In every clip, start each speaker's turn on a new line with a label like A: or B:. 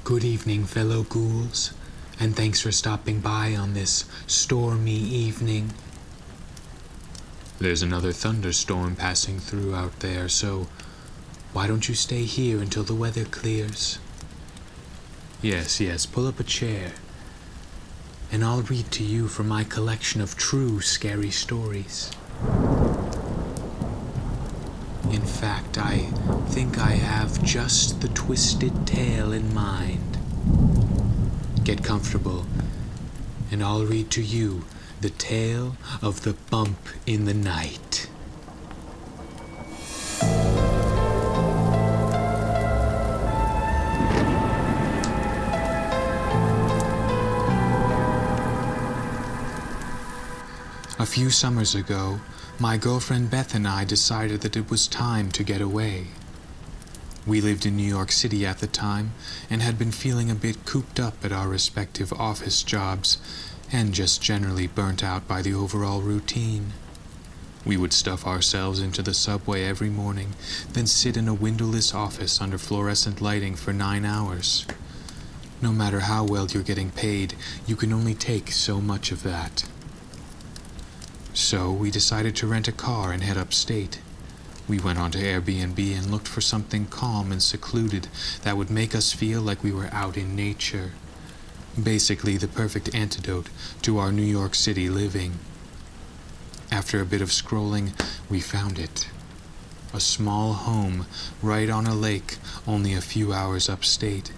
A: Good evening, fellow ghouls, and thanks for stopping by on this stormy evening. There's another thunderstorm passing through out there, so why don't you stay here until the weather clears? Yes, pull up a chair, and I'll read to you from my collection of true scary stories. In fact, I think I have just the twisted tale in mind. Get comfortable, and I'll read to you the tale of the bump in the night. A few summers ago, my girlfriend Beth and I decided that it was time to get away. We lived in New York City at the time and had been feeling a bit cooped up at our respective office jobs and just generally burnt out by the overall routine. We would stuff ourselves into the subway every morning, then sit in a windowless office under fluorescent lighting for 9 hours. No matter how well you're getting paid, you can only take so much of that. So we decided to rent a car and head upstate. We went onto Airbnb and looked for something calm and secluded that would make us feel like we were out in nature. Basically the perfect antidote to our New York City living. After a bit of scrolling, we found it. A small home right on a lake only a few hours upstate.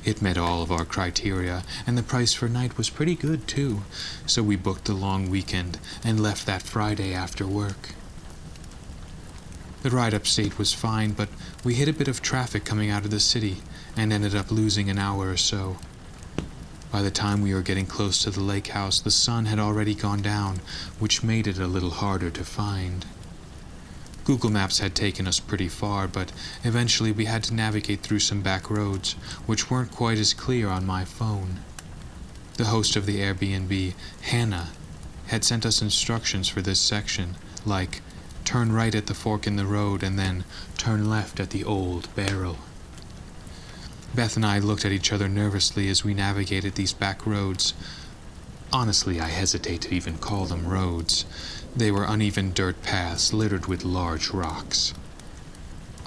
A: It met all of our criteria, and the price per night was pretty good too, so we booked the long weekend and left that Friday after work. The ride upstate was fine, but we hit a bit of traffic coming out of the city and ended up losing an hour or so. By the time we were getting close to the lake house, the sun had already gone down, which made it a little harder to find. Google Maps had taken us pretty far, but eventually we had to navigate through some back roads, which weren't quite as clear on my phone. The host of the Airbnb, Hannah, had sent us instructions for this section, like turn right at the fork in the road and then turn left at the old barrel. Beth and I looked at each other nervously as we navigated these back roads. Honestly, I hesitate to even call them roads. They were uneven dirt paths littered with large rocks.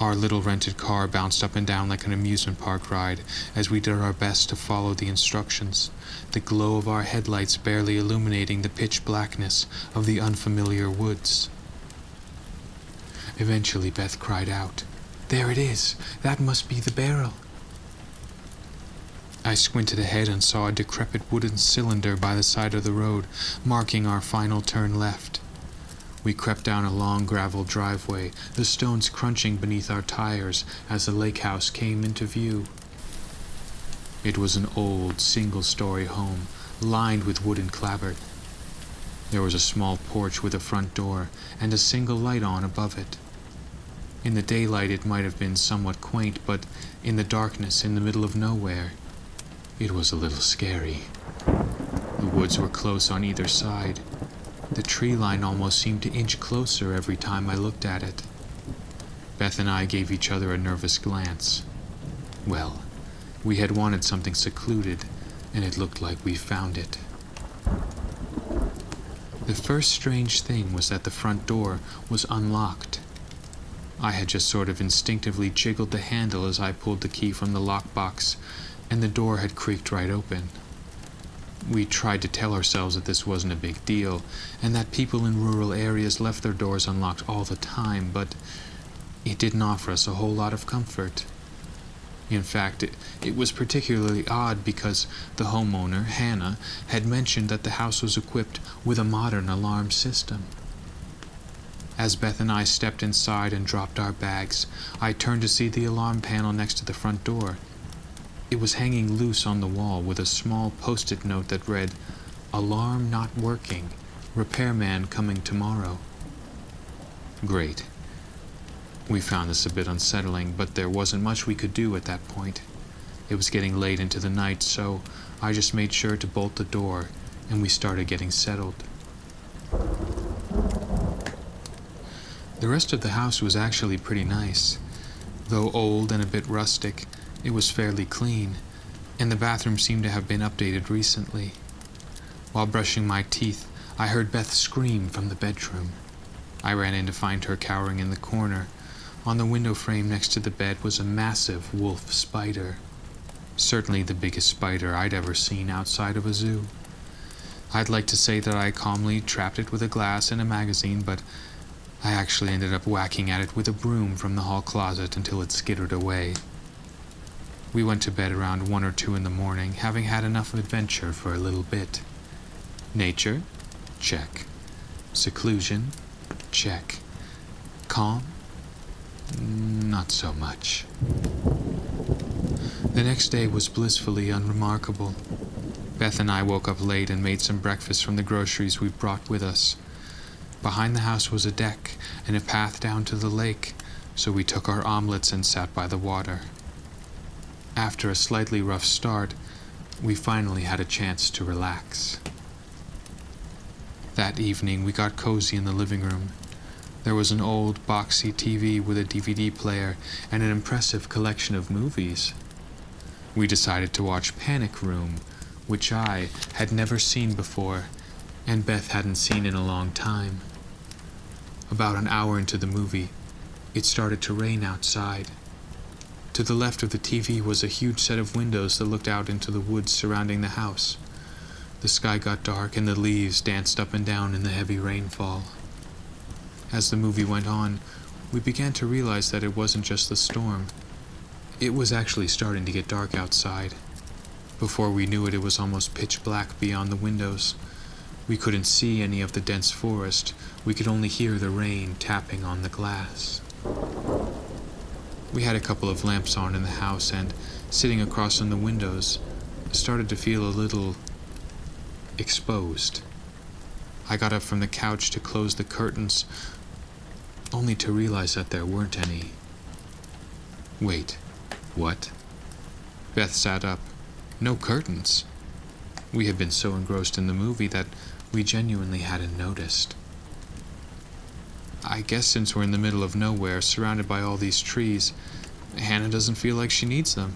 A: Our little rented car bounced up and down like an amusement park ride as we did our best to follow the instructions, the glow of our headlights barely illuminating the pitch blackness of the unfamiliar woods. Eventually Beth cried out, "There it is! That must be the barrel!" I squinted ahead and saw a decrepit wooden cylinder by the side of the road, marking our final turn left. We crept down a long gravel driveway, the stones crunching beneath our tires as the lake house came into view. It was an old, single-story home, lined with wooden clapboard. There was a small porch with a front door and a single light on above it. In the daylight it might have been somewhat quaint, but in the darkness, in the middle of nowhere, it was a little scary. The woods were close on either side. The tree line almost seemed to inch closer every time I looked at it. Beth and I gave each other a nervous glance. Well, we had wanted something secluded, and it looked like we found it. The first strange thing was that the front door was unlocked. I had just sort of instinctively jiggled the handle as I pulled the key from the lockbox, and the door had creaked right open. We tried to tell ourselves that this wasn't a big deal, and that people in rural areas left their doors unlocked all the time, but it didn't offer us a whole lot of comfort. In fact, it was particularly odd because the homeowner, Hannah, had mentioned that the house was equipped with a modern alarm system. As Beth and I stepped inside and dropped our bags, I turned to see the alarm panel next to the front door. It was hanging loose on the wall with a small post-it note that read, "Alarm not working. Repairman coming tomorrow." Great. We found this a bit unsettling, but there wasn't much we could do at that point. It was getting late into the night, so I just made sure to bolt the door, and we started getting settled. The rest of the house was actually pretty nice. Though old and a bit rustic, It was fairly clean, and the bathroom seemed to have been updated recently. While brushing my teeth, I heard Beth scream from the bedroom. I ran in to find her cowering in the corner. On the window frame next to the bed was a massive wolf spider. Certainly the biggest spider I'd ever seen outside of a zoo. I'd like to say that I calmly trapped it with a glass and a magazine, but I actually ended up whacking at it with a broom from the hall closet until it skittered away. We went to bed around 1 or 2 in the morning, having had enough adventure for a little bit. Nature? Check. Seclusion? Check. Calm? Not so much. The next day was blissfully unremarkable. Beth and I woke up late and made some breakfast from the groceries we brought with us. Behind the house was a deck and a path down to the lake, so we took our omelets and sat by the water. After a slightly rough start, we finally had a chance to relax. That evening, we got cozy in the living room. There was an old, boxy TV with a DVD player and an impressive collection of movies. We decided to watch Panic Room, which I had never seen before, and Beth hadn't seen in a long time. About an hour into the movie, it started to rain outside. To the left of the TV was a huge set of windows that looked out into the woods surrounding the house. The sky got dark and the leaves danced up and down in the heavy rainfall. As the movie went on, we began to realize that it wasn't just the storm. It was actually starting to get dark outside. Before we knew it, it was almost pitch black beyond the windows. We couldn't see any of the dense forest. We could only hear the rain tapping on the glass. We had a couple of lamps on in the house and, sitting across from the windows, started to feel a little exposed. I got up from the couch to close the curtains, only to realize that there weren't any. Wait, what? Beth sat up. No curtains. We had been so engrossed in the movie that we genuinely hadn't noticed. I guess since we're in the middle of nowhere, surrounded by all these trees, Hannah doesn't feel like she needs them.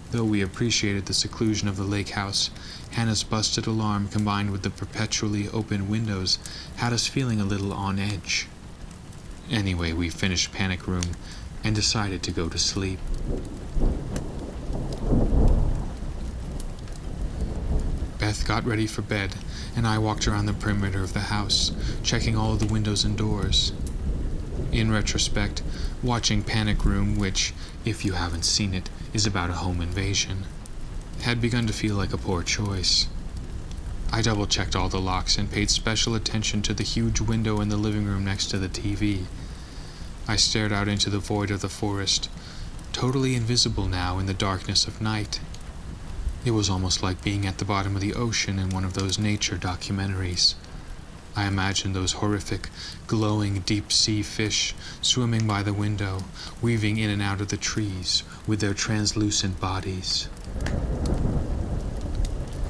A: Though we appreciated the seclusion of the lake house, Hannah's busted alarm combined with the perpetually open windows had us feeling a little on edge. Anyway, we finished Panic Room and decided to go to sleep. Beth got ready for bed, and I walked around the perimeter of the house, checking all of the windows and doors. In retrospect, watching Panic Room, which, if you haven't seen it, is about a home invasion, had begun to feel like a poor choice. I double-checked all the locks and paid special attention to the huge window in the living room next to the TV. I stared out into the void of the forest, totally invisible now in the darkness of night. It was almost like being at the bottom of the ocean in one of those nature documentaries. I imagined those horrific, glowing deep-sea fish swimming by the window, weaving in and out of the trees with their translucent bodies.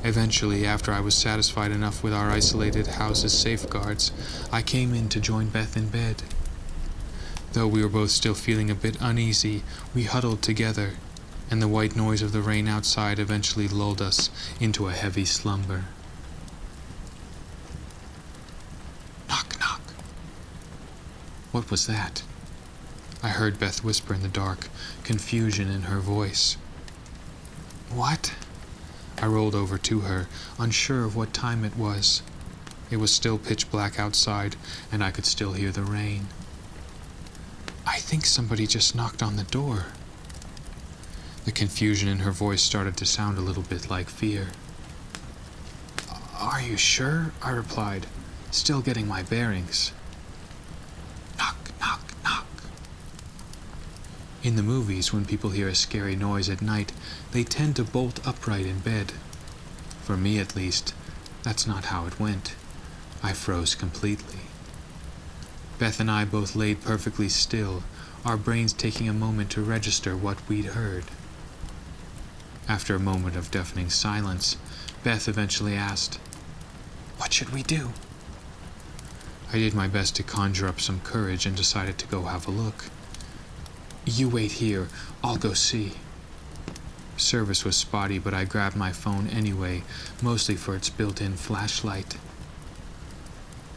A: Eventually, after I was satisfied enough with our isolated house's safeguards, I came in to join Beth in bed. Though we were both still feeling a bit uneasy, we huddled together, and the white noise of the rain outside eventually lulled us into a heavy slumber. Knock, knock. What was that? I heard Beth whisper in the dark, confusion in her voice. What? I rolled over to her, unsure of what time it was. It was still pitch black outside, and I could still hear the rain. I think somebody just knocked on the door. The confusion in her voice started to sound a little bit like fear. Are you sure? I replied, still getting my bearings. Knock, knock, knock. In the movies, when people hear a scary noise at night, they tend to bolt upright in bed. For me, at least, that's not how it went. I froze completely. Beth and I both laid perfectly still, our brains taking a moment to register what we'd heard. After a moment of deafening silence, Beth eventually asked, "What should we do?" I did my best to conjure up some courage and decided to go have a look. You wait here, I'll go see. Service was spotty, but I grabbed my phone anyway, mostly for its built-in flashlight.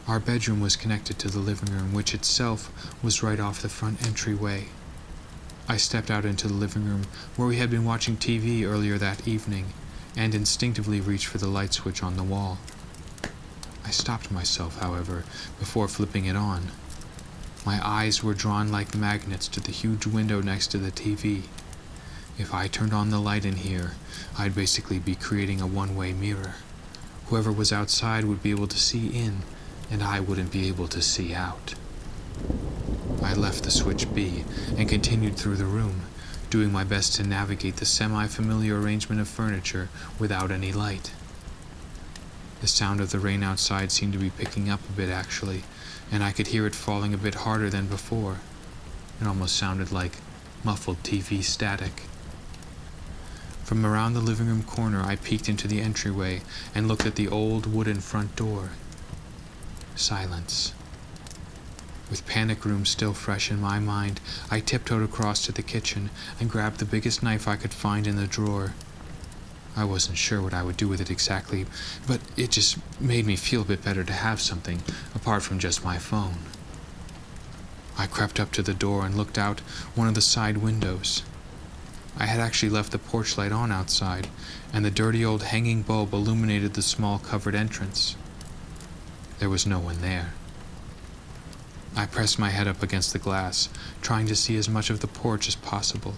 A: Our bedroom was connected to the living room, which itself was right off the front entryway. I stepped out into the living room, where we had been watching TV earlier that evening, and instinctively reached for the light switch on the wall. I stopped myself, however, before flipping it on. My eyes were drawn like magnets to the huge window next to the TV. If I turned on the light in here, I'd basically be creating a one-way mirror. Whoever was outside would be able to see in, and I wouldn't be able to see out. I left the switch be and continued through the room, doing my best to navigate the semi-familiar arrangement of furniture without any light. The sound of the rain outside seemed to be picking up a bit, actually, and I could hear it falling a bit harder than before. It almost sounded like muffled TV static. From around the living room corner, I peeked into the entryway and looked at the old wooden front door. Silence. With panic room still fresh in my mind, I tiptoed across to the kitchen and grabbed the biggest knife I could find in the drawer. I wasn't sure what I would do with it exactly, but it just made me feel a bit better to have something apart from just my phone. I crept up to the door and looked out one of the side windows. I had actually left the porch light on outside, and the dirty old hanging bulb illuminated the small covered entrance. There was no one there. I pressed my head up against the glass, trying to see as much of the porch as possible,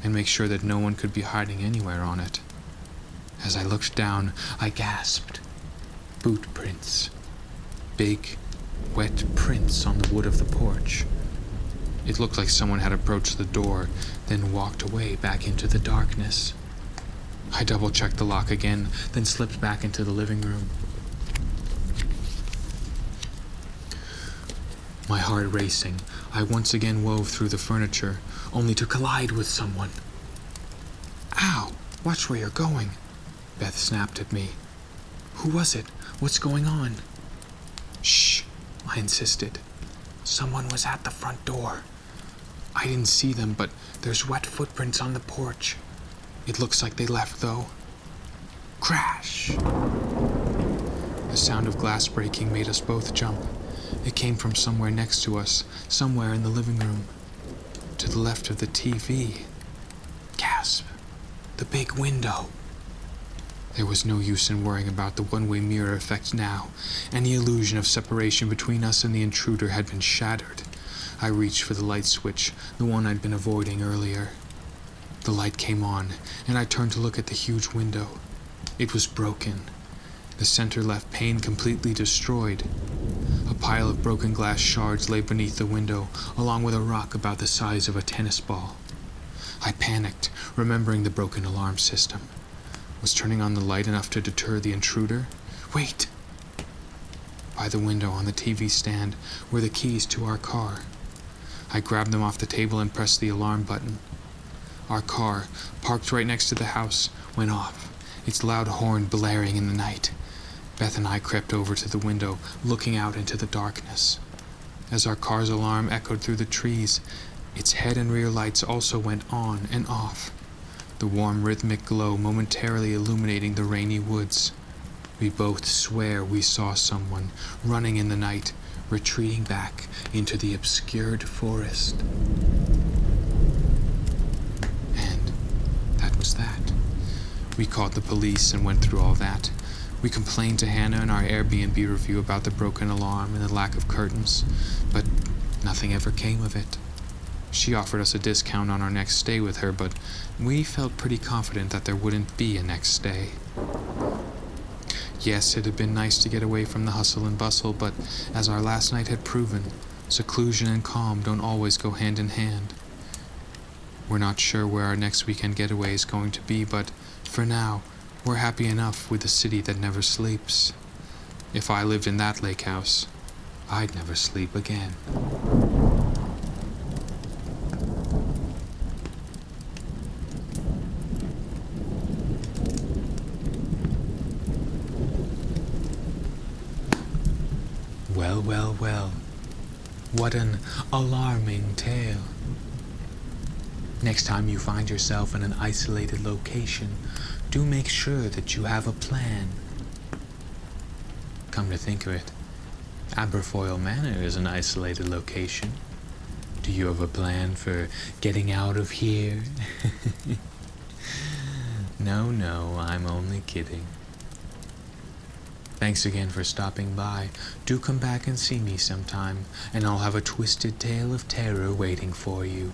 A: and make sure that no one could be hiding anywhere on it. As I looked down, I gasped. Boot prints. Big, wet prints on the wood of the porch. It looked like someone had approached the door, then walked away back into the darkness. I double-checked the lock again, then slipped back into the living room. My heart racing, I once again wove through the furniture, only to collide with someone. Ow! Watch where you're going, Beth snapped at me. Who was it? What's going on? Shh, I insisted. Someone was at the front door. I didn't see them, but there's wet footprints on the porch. It looks like they left, though. Crash! The sound of glass breaking made us both jump. It came from somewhere next to us, somewhere in the living room. To the left of the TV. Gasp! The big window. There was no use in worrying about the one-way mirror effect now. Any illusion of separation between us and the intruder had been shattered. I reached for the light switch, the one I'd been avoiding earlier. The light came on, and I turned to look at the huge window. It was broken. The center left pane completely destroyed. A pile of broken glass shards lay beneath the window, along with a rock about the size of a tennis ball. I panicked, remembering the broken alarm system. Was turning on the light enough to deter the intruder? Wait! By the window on the TV stand were the keys to our car. I grabbed them off the table and pressed the alarm button. Our car, parked right next to the house, went off, its loud horn blaring in the night. Beth and I crept over to the window, looking out into the darkness. As our car's alarm echoed through the trees, its head and rear lights also went on and off, the warm rhythmic glow momentarily illuminating the rainy woods. We both swear we saw someone running in the night, retreating back into the obscured forest. And that was that. We called the police and went through all that. We complained to Hannah in our Airbnb review about the broken alarm and the lack of curtains, but nothing ever came of it. She offered us a discount on our next stay with her, but we felt pretty confident that there wouldn't be a next stay. Yes, it had been nice to get away from the hustle and bustle, but as our last night had proven, seclusion and calm don't always go hand in hand. We're not sure where our next weekend getaway is going to be, but for now, we're happy enough with a city that never sleeps. If I lived in that lake house, I'd never sleep again. Well, well, well. What an alarming tale. Next time you find yourself in an isolated location, do make sure that you have a plan. Come to think of it, Aberfoyle Manor is an isolated location. Do you have a plan for getting out of here? No, I'm only kidding. Thanks again for stopping by. Do come back and see me sometime, and I'll have a twisted tale of terror waiting for you.